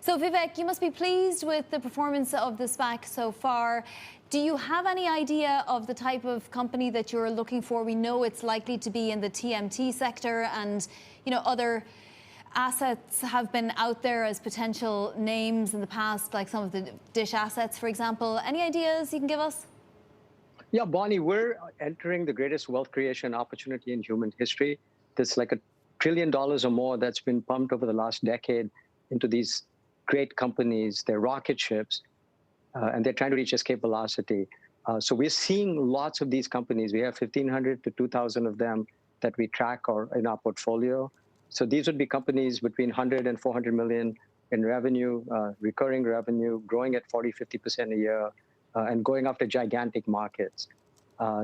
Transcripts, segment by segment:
So Vivek, you must be pleased with the performance of the SPAC so far. Do you have any idea of the type of company that you're looking for? We know it's likely to be in the TMT sector, and other assets have been out there as potential names in the past, like some of the Dish assets, for example. Any ideas you can give us? Yeah, Bonnie, we're entering the greatest wealth creation opportunity in human history. There's like $1 trillion or more that's been pumped over the last decade into these great companies. They're rocket ships, and they're trying to reach escape velocity. So we're seeing lots of these companies. We have 1,500 to 2,000 of them that we track or in our portfolio. So these would be companies between 100 and 400 million in revenue, recurring revenue, growing at 40, 50% a year, and going after gigantic markets.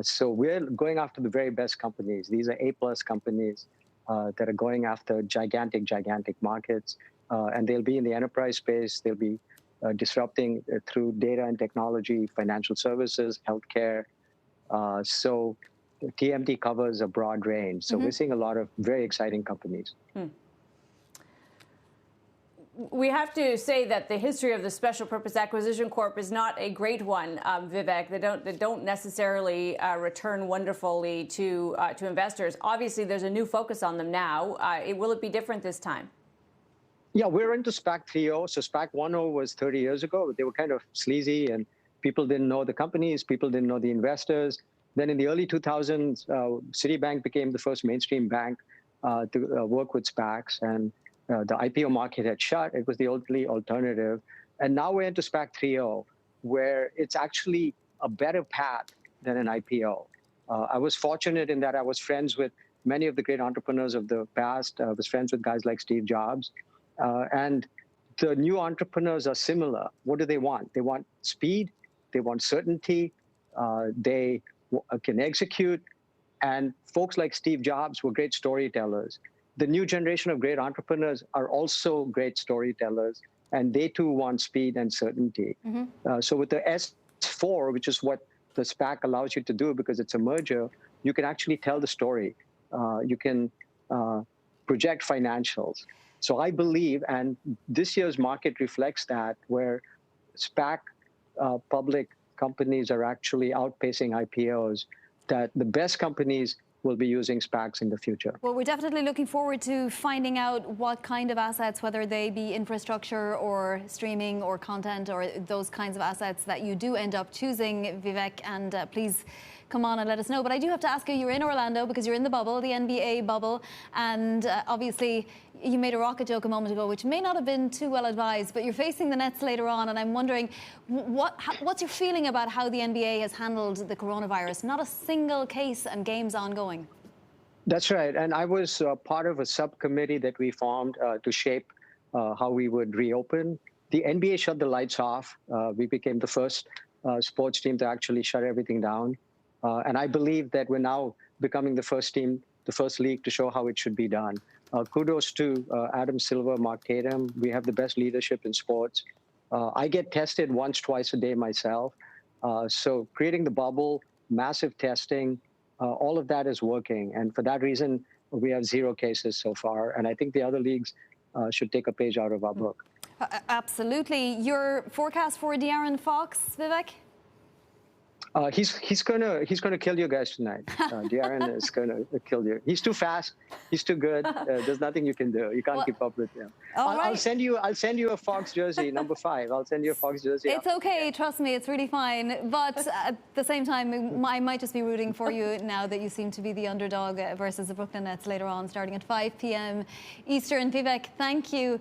So we're going after the very best companies. These are A-plus companies that are going after gigantic markets. And they'll be in the enterprise space. They'll be disrupting through data and technology, financial services, healthcare. So TMT covers a broad range. So we're seeing a lot of very exciting companies. We have to say that the history of the Special Purpose Acquisition Corp is not a great one, Vivek. They don't necessarily return wonderfully to investors. Obviously, there's a new focus on them now. Will it be different this time? Yeah, we're into SPAC 3.0. So SPAC 1.0 was 30 years ago. They were kind of sleazy, and people didn't know the companies. People didn't know the investors. Then in the early 2000s, Citibank became the first mainstream bank to work with SPACs. And the IPO market had shut. It was the only alternative. And now we're into SPAC 3.0, where it's actually a better path than an IPO. I was fortunate in that I was friends with many of the great entrepreneurs of the past. I was friends with guys like Steve Jobs. And the new entrepreneurs are similar. What do they want? They want speed. They want certainty. They can execute. And folks like Steve Jobs were great storytellers. The new generation of great entrepreneurs are also great storytellers, and they too want speed and certainty. So with the S4, which is what the SPAC allows you to do because it's a merger, you can actually tell the story. You can project financials. So I believe, and this year's market reflects that, where SPAC public companies are actually outpacing IPOs, that the best companies will be using SPACs in the future. Well, we're definitely looking forward to finding out what kind of assets, whether they be infrastructure or streaming or content or those kinds of assets that you do end up choosing, Vivek, and please come on and let us know. But I do have to ask you, you're in Orlando because you're in the bubble, the NBA bubble, and obviously you made a rocket joke a moment ago, which may not have been too well advised, but you're facing the Nets later on, and I'm wondering, what's your feeling about how the NBA has handled the coronavirus? Not a single case and games ongoing. That's right, and I was part of a subcommittee that we formed to shape how we would reopen. The NBA shut the lights off. We became the first sports team to actually shut everything down. And I believe that we're now becoming the first team, the first league to show how it should be done. Kudos to Adam Silver, Mark Tatum. We have the best leadership in sports. I get tested once, twice a day myself. So creating the bubble, massive testing, all of that is working. And for that reason, we have 0 cases so far. And I think the other leagues should take a page out of our book. Absolutely. Your forecast for De'Aaron Fox, Vivek? He's gonna kill you guys tonight. De'Aaron is gonna kill you. He's too fast. He's too good. There's nothing you can do. You can't keep up with him. I'll send you a Fox jersey, number 5. I'll send you a Fox jersey. It's okay. Trust me, it's really fine. But at the same time, I might just be rooting for you now that you seem to be the underdog versus the Brooklyn Nets later on, starting at 5 p.m. Eastern. Vivek, thank you.